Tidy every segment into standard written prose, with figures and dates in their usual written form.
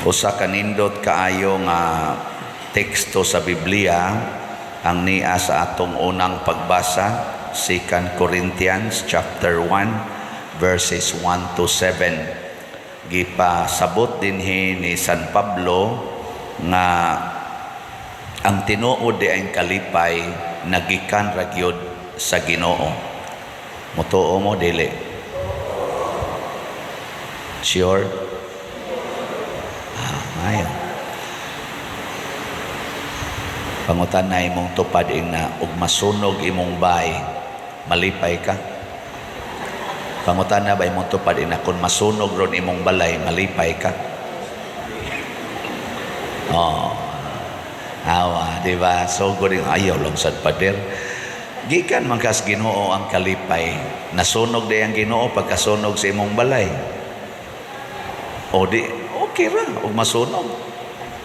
Usa ka nindot kaayo nga teksto sa Biblia ang niya sa atong unang pagbasa, 2 Corinthians chapter 1 verses 1 to 7. Gipasabot dinhi ni San Pablo nga ang tinuod di ang kalipay nagikan ra gyud sa Ginoo. Mutuo mo dili? Sure? Ayan. Pangutan na imong tupad na ug masunog imong bay, malipay ka. Pangutan na ba imong tupad na kung masunog ron imong balay, malipay ka. Awa, di ba? So good ayaw lang sad pader. Gikan man kas Ginoo ang kalipay. Nasunog di ang Ginoo pagkasunog sa imong balay. O di okay ra ug masunog.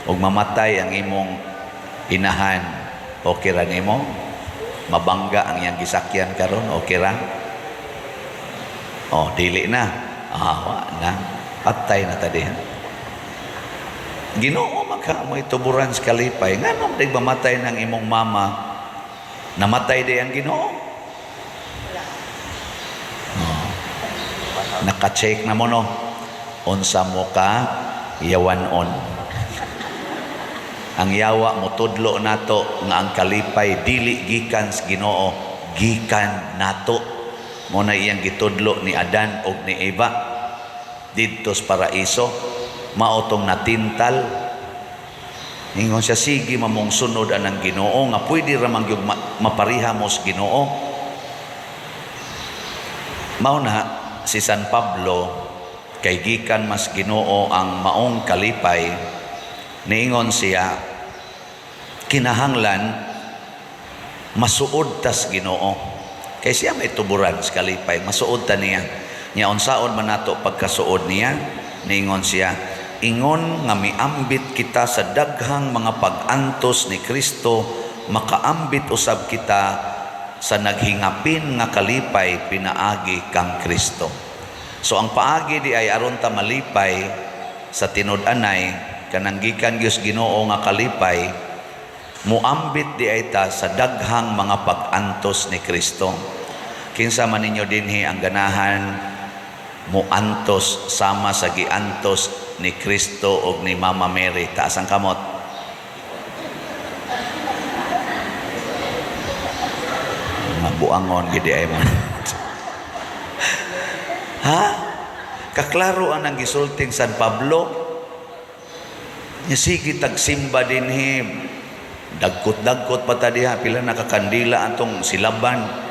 Ug mamatay ang imong inahan. Okay ra nimo? Mabangga ang iyang gisakyan karon, okay ra? Oh, dili na. Wa na. Patay na ta diha. Ginoo maka mo ituburan sa kalipay. Nganong day mamatay ng imong mama? Namatay day ang Ginoo? Naka-check na mo no. Unsa mo ka yawanon. Ang yawa mo tudlo nato nga ang kalipay dili gikan sa Ginoo, gikan nato. Mo na iyang gitudlo ni Adan ug ni Eva didto sa paraiso. Maotong natintal. Ingon siya, sige mamong sunod anang Ginoo nga pwede ra man gyud mapariha mo sa Ginoo. Mao na si San Pablo kay gikan mas Ginoo ang maong kalipay. Niingon siya, kinahanglan masuod tas Ginoo. Kay siya may tuburan sa kalipay, masuod ta niya. Nya unsaon man nato pagkasuod niya? Niingon siya, ingon nga miambit kita sa daghang mga pag-antos ni Kristo, makaambit usab kita sa naghingapin nga kalipay pinaagi kang Kristo. So ang paagi di ay aron ta malipay sa tinud-anay kanang gikan Dios Ginoo nga kalipay, muambit di ay ta sa daghang mga pag-antos ni Kristo. Kinsa man ninyo dinhi ang ganahan muantos sama sa giantos ni Kristo o ni Mama Mary, taas ang kamot. Mabuangon gidi ay man. Ha? Kaklaro ang gisulting San Pablo. Sige tagsimba dinhi. Dagkot-dagkot pa ta diha, pila nakakandila atong silaban.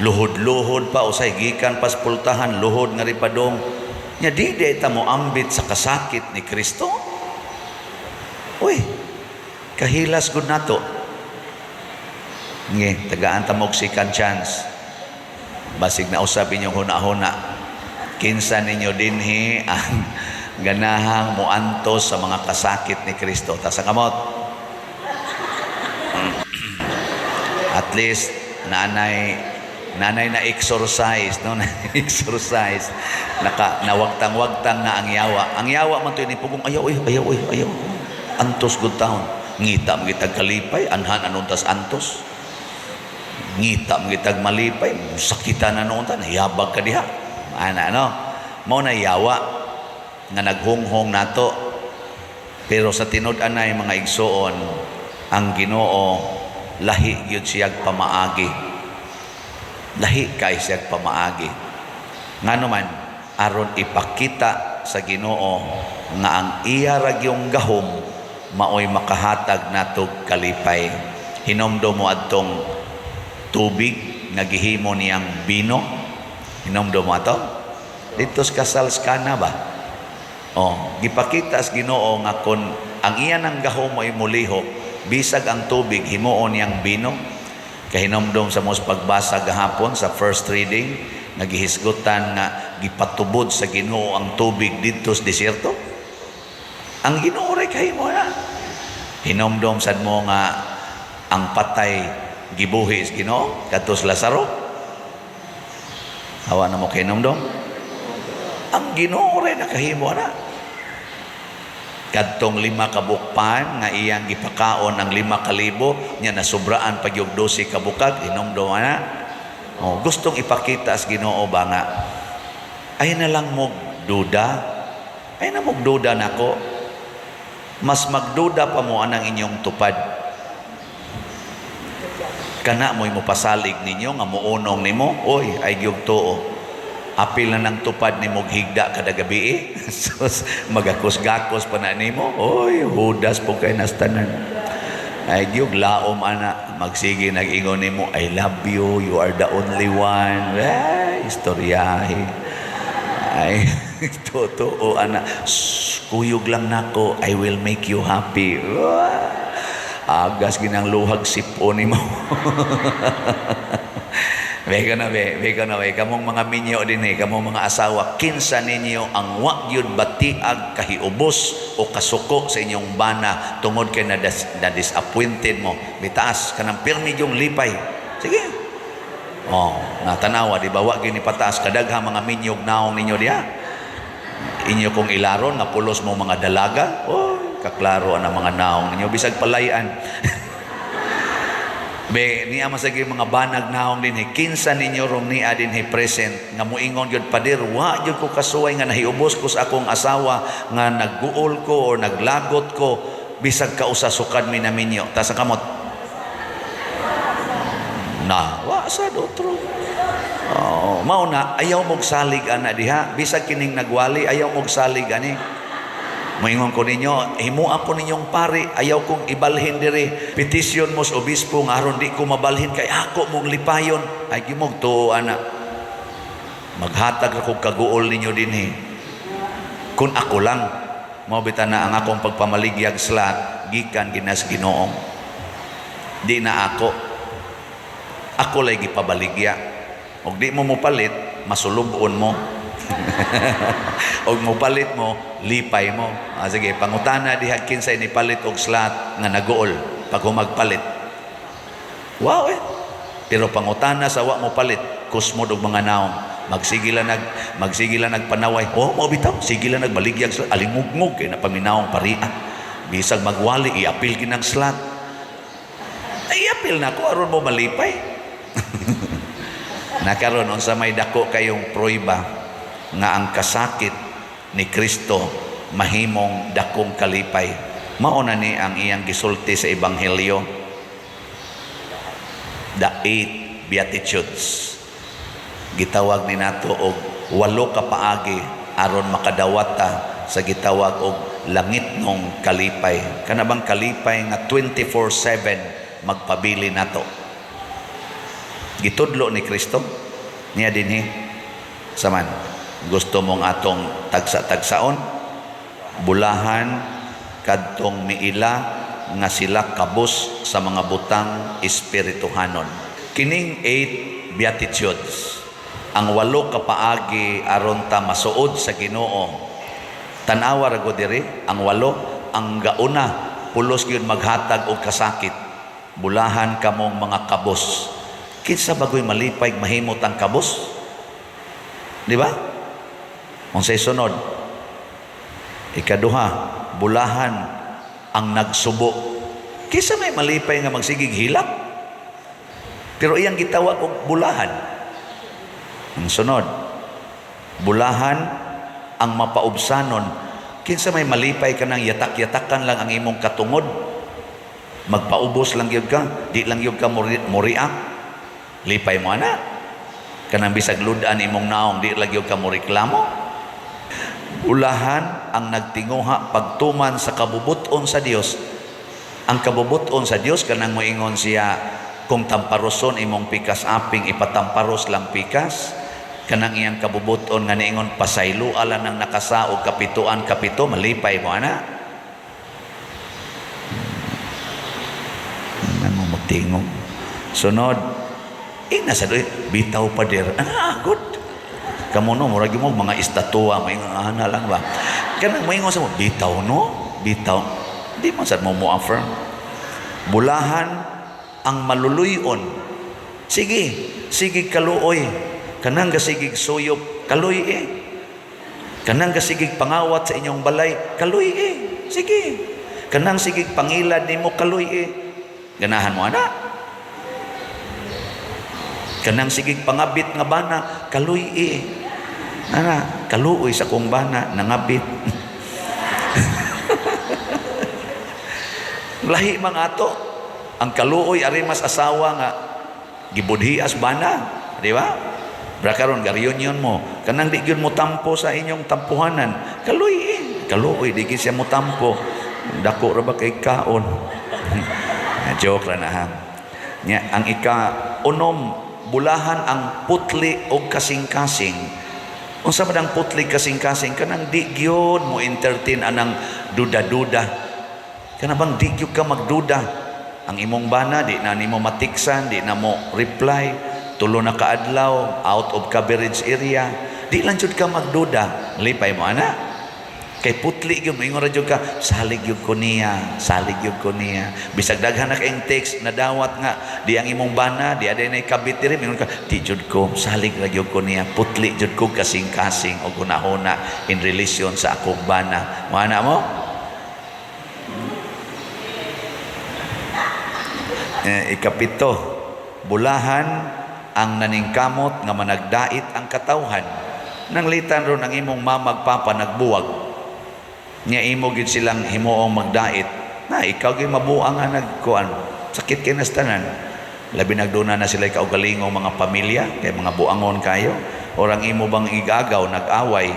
Luhod-luhod pa usay gikan pas pultahan, luhod nga ripadong. Nya di ta mo ambit sa kasakit ni Kristo. Uy, kahilas gud nato. Nge, tagaan ta mo second chance. Basig na usab inyong huna-huna. Kinsa ninyo dinhi ang ganahang muantos sa mga kasakit ni Kristo. Ta sa kamot. At least nanay na exercise, no? Exercise. Nawagtang-wagtang na ang yawa. Ang yawa man to ni pugong ayaw. Antos good taon. Ngita mo gitag kalipay, anhan anuntas antos. Ngita mo gitag malipay, sakitan na noon ta, nayabag ka diha. No? Mao na yawa nga naghunghong nato. Pero sa tinud-anay mga igsoon, ang Ginoo lahi gyud siyag pamaagi. Lahi kay siyag pamaagi. Ngano man aron ipakita sa Ginoo nga ang iya ra gyung gahom maoy makahatag natog kalipay. Hinomdo mo adtong tubig nga gihimo niyang bino. Hinomdo mo ato dito sa kasal skana ba? Gipakita sa Ginoo nga kun ang iya nang gahom ay mulihok, bisag ang tubig himuon niyang bino. Kahinomdom sa mos pagbasa gahapon sa first reading, nagihisgutan nga gipatubod sa Ginoo ang tubig dito sa desierto. Ang Ginoo ray kahimo na. Hinomdom sad mo nga ang patay gibuhi sa Ginoo katos Lazaro. Hawa na mo kahinomdom. Ang Ginoo ray nakahimo na. kadtong 5 kabukpan nga iyang gipakaon ang 5,000 nya nasubraan pag yung 12 kabukag hinungdo na. Gustong ipakita as Ginoo ba nga ay na lang mo duda, ay na mo duda nako, mas magduda pa mo anang inyong tupad. Kana mo'y mopasalig ninyo nga muunong nimo, oy ay gyud tuo. Apil na ng tupad ni mong higda kada gabi sus, magakos-gakos pa na ni mo. Oy, hudas po kay nastanan. Ay, yung laom ana, magsige nag-ingon ni mo, I love you, you are the only one. Ay, istoryahe. Ay, totoo ana, kuyog lang nako, I will make you happy. Agas ginang luhag sipo ni mo. Beka na, kamong mga minyo din kamong mga asawa, kinsa ninyo ang wa gyud batiag kahiubos o kasuko sa inyong bana tungod kay na disappointed mo. Bitaas kanang pirmi yung lipay. Sige. Natanawa di ba wa gyud ni pataas kadagha mga minyog naong ninyo diha. Inyo kong ilaron nga pulos mo mga dalaga. Kaklaro ang mga naong ninyo bisag palayan. Be niya masagi mga banag naong din kinsa ninyo rom niya din present nga muingon gyud pader wa gyud ko kasuway nga nahiubos ko sa akong asawa nga nagguol ko o naglagot ko bisag kausasukad mi namin yo ta sa kamot na wa sa dotro. Mao na ayaw mog salig ana diha bisag kining nagwali ayaw mog salig ani. Moingon ko ninyo, himuan ko ninyong pari, ayaw kong ibalhin diri. Petisyon mo sa obispo, nga aron di ko mabalhin kay ako mong lipayon. Ay gimog to, anak. Maghatag ako kaguol ninyo din Kung ako lang, mabita na ang akong pagpamaligyag slat, gikan ginas Ginoong. Di na ako. Ako lay gipabaligya. Og di mo mupalit, masulubon mo. Og mupalit mo, lipay mo. Sige, pangutana diha kinsay ni palit og slat nga naguol pag humagpalit. Wow Pero pangutana sa wa mo palit, kusmod og mga naong. Magsigila nagpanaway. Mao bitaw, sigila nagbaligyag slat, alingugmug kay napaminawong paria. Bisag magwali iapil kinang slat. Ay apil na ko aron mo malipay. Nakaron unsa may dako kayong prueba nga ang kasakit ni Kristo mahimong dakong kalipay. Mao na ni ang iyang gisulti sa ebanghelyo. The 8 Beatitudes. Gitawag ni nato og 8 ka paagi aron makadawata sa gitawag og langit nung kalipay. Kanabang kalipay nga 24/7 magpabili nato. Gitudlo ni Kristo niya dinhi saman. Gusto mong atong tagsa-tagsaon, bulahan, kadtong miila, nga sila kabus sa mga butang espirituhanon. Kining 8 Beatitudes, ang 8 ka paagi aron ta masuod sa Ginoo. Tanawa ra gud diri, ang 8, ang gauna, pulos gyud maghatag og kasakit. Bulahan kamong mga kabus. Kinsa bagoy malipay mahimot ang kabus? Di ba? Unsay sunod? Ikaduha, bulahan ang nagsubo. Kisa may malipay nga magsigig hilak. Pero iyang gitawag og bulahan. Ang sunod, bulahan ang mapaubsanon. Kinsa may malipay ka nang yatak-yatakan lang ang imong katungod. Magpaubos lang yun ka. Di lang yun ka muriak. Lipay mo ana. Kanang bisag ludan imong naong. Di lang yun ka muriklamo. Ulahan ang nagtinguha pagtuman sa kabubuton sa Dios. Ang kabubuton sa Dios kanang moingon siya kung tamparoson imong pikas aping ipatamparos lang pikas. Kanang iyang kabubuton nga niingon pasaylo ala nang nakasaog kapituan kapito malipay mo ana. Nang magtingog. Sunod, nasa doy bitaw pa der. Good. Kamu no, murag mo mga estatwa, may ana lang ba? Kanang moingon sa mo, bitaw no? Bitaw. Di man sad mo affirm. Bulahan ang maluluyon. Sige kaluoy. Kanang gasigig suyop, kaluy Kanang gasigig pangawat sa inyong balay, kaluy Sige. Kanang sige pangilad nimo kaluy Ganahan mo ana. Kanang sige pangabit nga bana kaluy Ana, kaluoy sa kong bana nangabit. Lahi mga ato. Ang kaluoy ari mas asawa nga gibudhias bana, di ba? Brakaron ga-reunion mo, kanang di gyud mo tampo sa inyong tampuhanan. Kaluoy di gyud siya mo tampo. Dako ra ba kay kaon? Joke ra na ha. Nya ang ika-unom, bulahan ang putli o kasing-kasing. Unsa man ang putli kasing-kasing kanang di gyud mo entertain anang duda-duda. Kana bang di gyud ka magduda. Ang imong bana di na nimo matiksan, di na mo reply, tulo na kaadlaw, out of coverage area. Di lang jud ka magduda. Lipay mo ana. Kay putli gyud moingon ra jud ka, salig gyud ko niya. Bisag daghan na kayong text na dawat nga di ang imong bana, di aday nay kabit diri, mingon ka, di jud ko, salig ra gyud ko niya. Putli jud ko kasing-kasing o gunahona in relation sa akong bana. Mo ana mo? Ikapito, bulahan ang naningkamot nga managdait ang katawhan. Nang litan ron ang imong mamagpapa nagbuwag. Nya imo gid silang himuong magdait. Na ikaw gyud mabuang nga nagkuan. Sakit kay nastanan. Labi nagduna na sila kaugalingong mga pamilya, kay mga buangon kayo. Orang imo bang igagaw nag-away.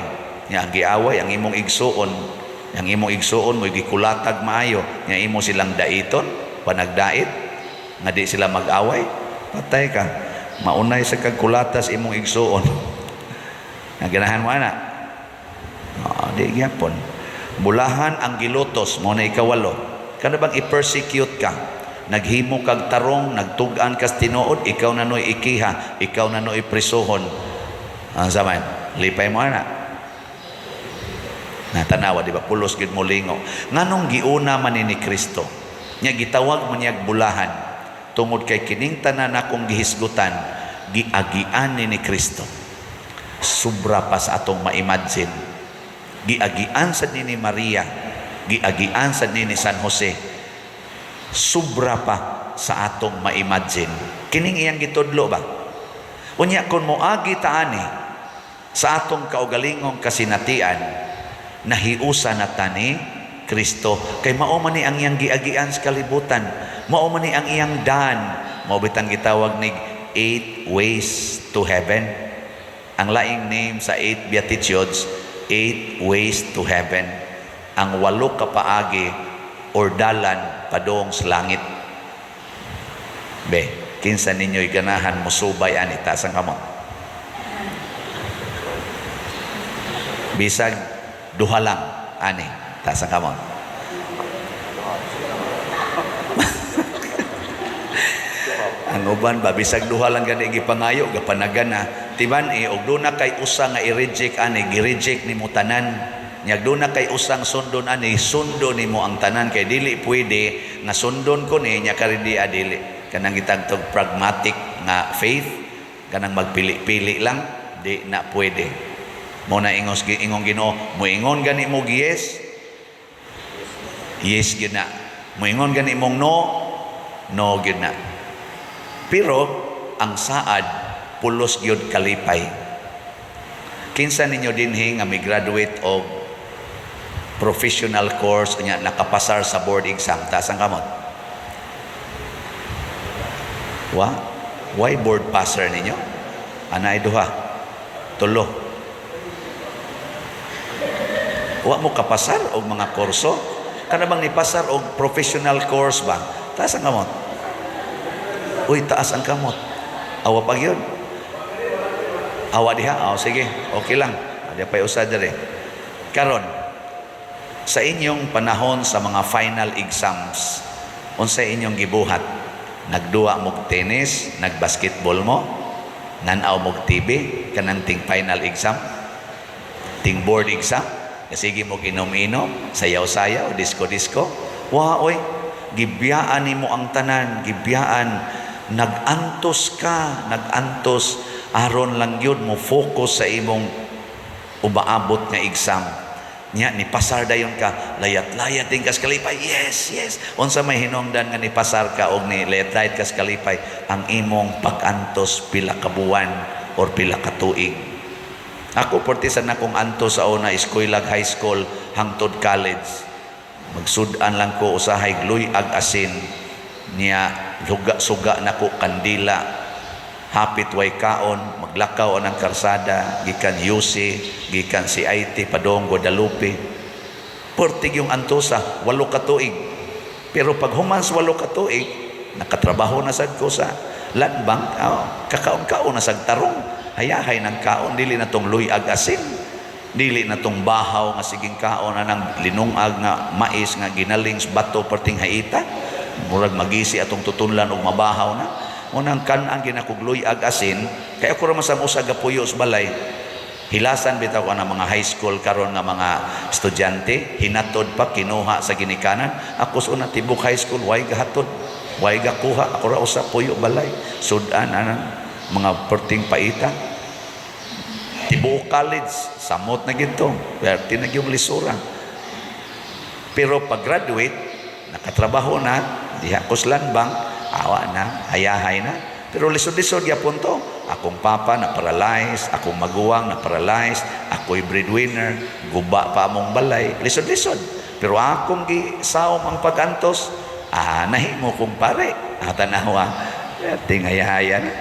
Nya ang giaway ang imong igsuon. Ang imong igsuon mo gikulatag maayo. Nya imo silang daiton, panagdait. Nga di sila mag-away, patay ka. Maunay sa kagkulatas imong igsuon. Naganahan mo ana. Di gyapon. Bulahan ang gilutos mo na ikawalo. Kana bang i-persecute ka? Naghimo kag tarong, nagtug-an kas tinuod, ikaw na noy ikiha, ikaw na noy prisuhon. Ang saman, lipay mo ana. Natanawa, di ba? Pulos gid mo lingo. Nganong giuna man ni Kristo? Nya gitawag man niyag bulahan. Tungod kay kining tanan akong gihisgutan, giagian ni Kristo. Sobra pa sa atong ma-imagine. Giagian sa ni Maria, giagian sa ni San Jose. Sobra pa sa atong ma-imagine. Kining iyang gitudlo ba? Unya kun moagi taani sa atong kaugalingong kasinatian, nahiusa na tani Kristo kay mao man ni ang iyang giagian sa kalibutan, mao man ni ang iyang daan, mao bitang gitawag ni 8 ways to heaven. Ang laing name sa 8 beatitudes, 8 ways to heaven. Ang 8 ka paagi or dalan padong sa langit. Be, kinsa ninyo'y ganahan mo subay ani taas ang kamot. Bisag duha lang ani. Taas ang kamot. Ang uban ba, bisag duha lang gani gipangayo, gapanagan na. Tiban og doon na kay usa nga i-reject ani, gi-reject ni mo tanan. Nyag doon na kay usang sundon ani, sundo ni mo ang tanan. Kay dili pwede nga sundon ko ni, nya karindi adili. Kanang gitagtog pragmatic nga faith, kanang magpili-pili lang, di na pwede. Mo na ingong Ginoo, mo ingon gani mo yes, yes gyud na. Moingon gani mong no, no gyud na. Pero ang saad pulos gyud kalipay. Kinsa ninyo dinhi nga mi-graduate og professional course nya nakapasar sa board exam, taas ang kamot. Why board passer ninyo? Anay duha, tulo. Wa mo kapasar og mga kurso? Kana bang nipasar og professional course ba? Taas ang kamot. Uy, taas ang kamot. Awa pag yun. Awa diha? Sige, okay lang. Ada pa usad dere. Karon, sa inyong panahon sa mga final exams, unsa inyong gibuhat? Nagduwa mog tennis, nagbasketball mo, nanaw mog TV, kanang ting final exam, ting board exam, sige mog inom-inom, sayaw-sayaw, disco-disco. Oy, gibiyaan nimo ang tanan, gibiyaan. Nagantos ka, nagantos. Aron lang yun mo focus sa imong umaabot nga exam. Nya ni pasar dayon ka, layat-layat din kas kalipay. Yes, yes. Unsa may hinungdan nga ni pasar ka og ni layat-layat kas kalipay, ang imong pag-antos pila ka buwan or pila ka tuig. Ako portisan akong antos sa una eskwela high school hangtod college. Magsud-an lang ko usahay gluy ag asin niya suga nako kandila hapit way kaon maglakaw ang karsada gikan UC gikan CIT padong Guadalupe portig yung antosa 8 ka tuig pero pag human sa 8 ka tuig nakatrabaho na sad ko sa land bank kakaon-kaon na sad tarong hayahay ng kaon dili na tong luy ag asin dili na tong bahaw nga siging kaon na ng linungag nga mais nga ginaling sa bato perting haita murag magisi atong tutunlan og mabahaw na unang kan-ang ginakugloy ag asin kay ako ra masang usa ga puyo sa balay hilasan bitaw ko na mga high school karon nga mga estudyante hinatod pa kinuha sa ginikanan ako sa una tibok high school way gahatod way gakuha ako ra usa puyo balay sudan anang mga perting paita tibok college samot na gito perti na gyud lisura pero pag graduate nakatrabaho na diha kuslan bang awa na hayahay na pero lisod-lisod gyapon to akong papa na paralyzed akong maguwang na paralyzed ako'y breadwinner guba pa among balay lisod-lisod pero akong gisaom ang pag-antos nahimo kong pare tanawa ting hayahaya na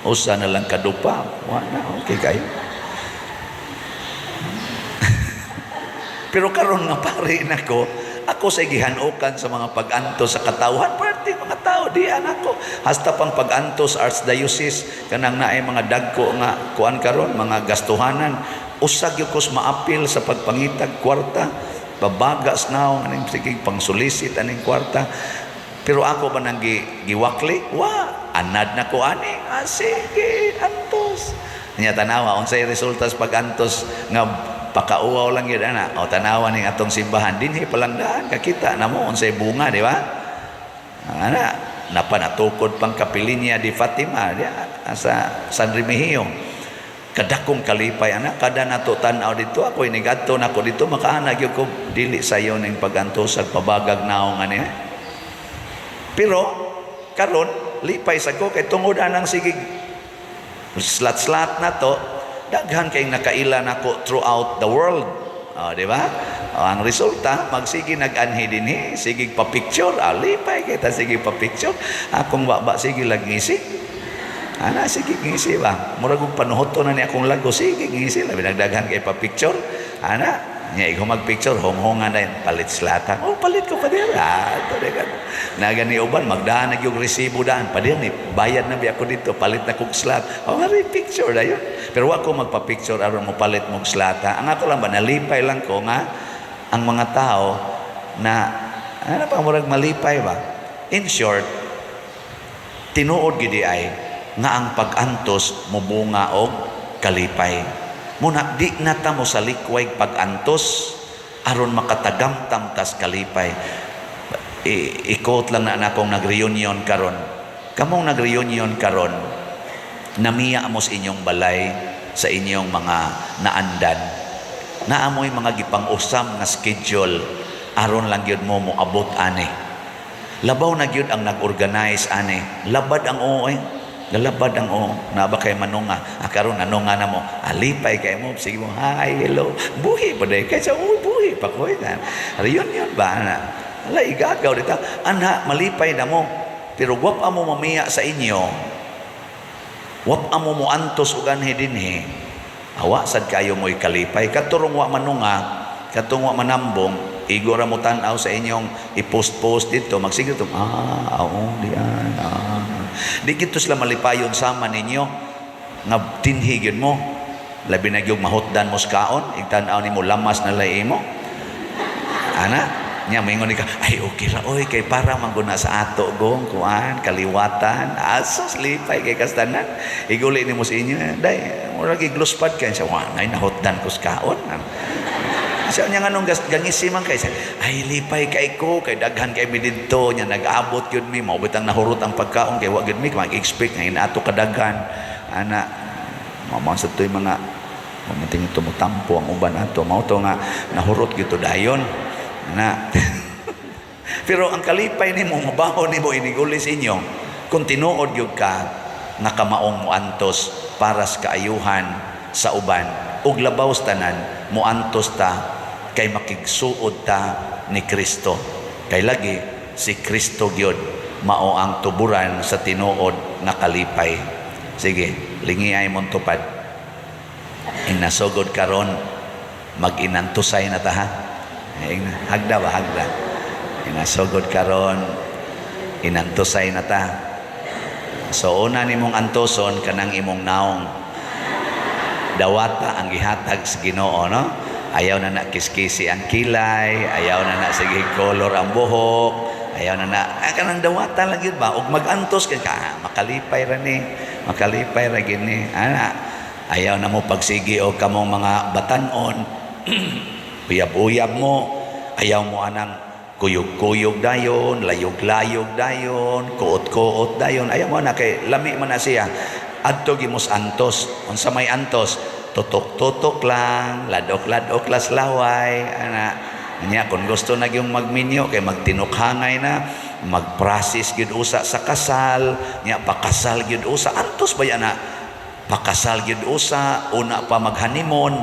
usa na lang kadupa wala okay kayo pero karon nga pare nako ako sa gihanukan sa mga pag-antos sa katawhan parte mga tao diyan ako hasta pang pag-antos archdiocese kanang naay mga dagko nga kuan karon mga gastuhanan usag gyud kos maapil sa pagpangitag kwarta babagas naw aning sige pangsulisit aning kwarta pero ako ba nang giwakli anad na ko ani sige antos nya tanawa unsay resulta sa pag-antos nga pakauwaw lang yun ana o tanawan ning atong simbahan dinhi palangdaan kakita namo unsay bunga di ba ana napanatukod pang kapilinya di Fatima dia sa San Remigio kadakong kalipay ana kada nato tan-aw dito ako inigadto nako dito makaana gyud ko dili sayo ning pag-antos ag pabagag naong ani pero karon lipay sa ko kay tungod anang sigig slat-slat na to daghan kay nakailan ako throughout the world di ba ang resulta magsige nag-anhi dinhi sige pa picture alipay kita sige pa picture akong baba sige lagngisi ana sige ngisi ba murag og panuhoton na ni akong lago sige ngisi labi nagdaghan kay pa picture ana nya ikaw mag-picture honghongan na yun palit slatan palit ko pa din ito degan na gani uban magdaan yung resibo daan pa din bayad na bi ako dito palit na kong slat mari picture na yun pero ako magpa-picture aron mo palit mong slata ang ako lang ba nalipay lang ko nga ang mga tao na ano pa murag malipay ba in short tinuod gidi ay nga ang pag-antos mubunga og kalipay muna di nata mo sa likway pag-antos aron makatagamtam tas kalipay ikot lang na akong nag-reunion karon kamong nag-reunion karon namiya mo sa inyong balay sa inyong mga naandan naamoy mga gipang-usam nga schedule aron lang gyud mo moabot ani labaw na gyud ang nag-organize ani labad ang oy galabad ang na ba kay manunga karon nanunga na mo alipay kay mo sige mo hi hello buhi pa day kay sa buhi pa ko ita reunion ba na ala igagaw dita ana malipay na mo pero wap amo mamiya sa inyo wap amo mo antos ug anhi dinhi awa sad kayo mo'y kalipay katurong wa manunga katong wa manambong igo ra mo tan-aw sa inyong i-post dito magsige to diyan di gito sila malipayon sama ninyo nga tinhigin mo labi na gyud mahutdan mo kaon igtan-aw nimo lamas na lay mo ana nya moingon ka ay okay ra oy kay para mangguna sa ato gong kuan kaliwatan asos lipay kay kastanan iguli nimo sa inyo day murag igluspad kay sa wa nay nahutdan ko sa kaon siya niya nga nung gangisi man kay ay lipay kay ko kay daghan kay mi didto nya nag-abot yun mi mao bitang nahurot ang pagkaon kay wa gyud mi mag-expect nga inato kadaghan ana mamang sa toy mga Mamunting tumutampo ang uban ato. Mao to nga nahurot gito dayon na. Pero ang kalipay nimo mabaho nimo inigulis inyo kung tinuod gyud ka nga kamaong muantos para sa kaayuhan sa uban ug labaw tanan muantos ta kay makigsuod ta ni Kristo. Kay lagi si Kristo gyud mao ang tuburan sa tinuod nga kalipay. Sige, lingi ay mong tupad. Inasugod karon mag-inantusay na ta ha. Hagda ba hagda? Inasugod karon inantusay na ta. So una nimong antuson kanang imong naong dawata ang gihatag sa Ginoo, no? Ayaw na kiskisi ang kilay, ayaw na sige color ang buhok, ayaw na kanang dawata lang yun ba? Ug mag-antos ka, makalipay ra ni, makalipay ra gini. Ayaw na mo pagsigi o kamong mga batanon, uyab-uyab mo, ayaw mo anang kuyog-kuyog dayon, layog-layog dayon, kuot-kuot dayon, ayaw mo na kay lami man na siya. Adto gimos antos, unsa may antos, tutok-tutok lang, ladok-ladok las laway, Nya kung gusto na yung magminyo kay magtinukhangay na, magprasis gyud usa sa kasal, nya pakasal gyud usa, antos ba yan na? Pakasal gyud usa, una pa maghanimon,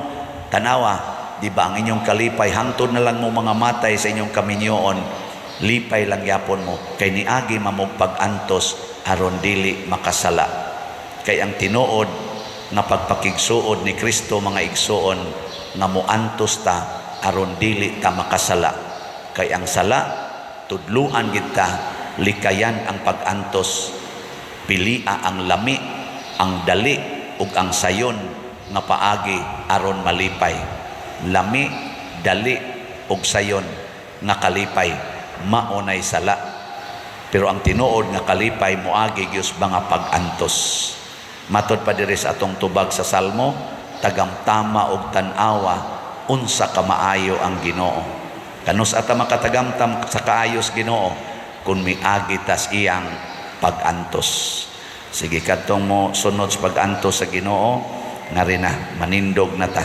tanawa, di ba ang inyong kalipay, hangtod na lang mo mga matay sa inyong kaminyoon, lipay lang yapon mo, kay niagi mamog pag-antos, aron dili makasala. Kay ang tinuod nga pagpakigsuod ni Kristo mga igsuon, nga muantos ta, aron dili ta makasala. Kay ang sala, tudluan gid ta, likayan ang pag-antos, pilia ang lami, ang dali, ug ang sayon, nga paagi aron malipay. Lami, dali, ug sayon nga kalipay maunay sala. Pero ang tinuod nga kalipay moagi gyud mga pag-antos. Matod pa diri sa atong tubag sa Salmo, tagamtama og tan-awa unsa ka maayo ang Ginoo. Kanus ata makatagamtam sa kaayos Ginoo kun miagi tas iyang pag-antos. Sige kadtong mo sunod sa pag-antos sa Ginoo, nga rin na manindog na ta.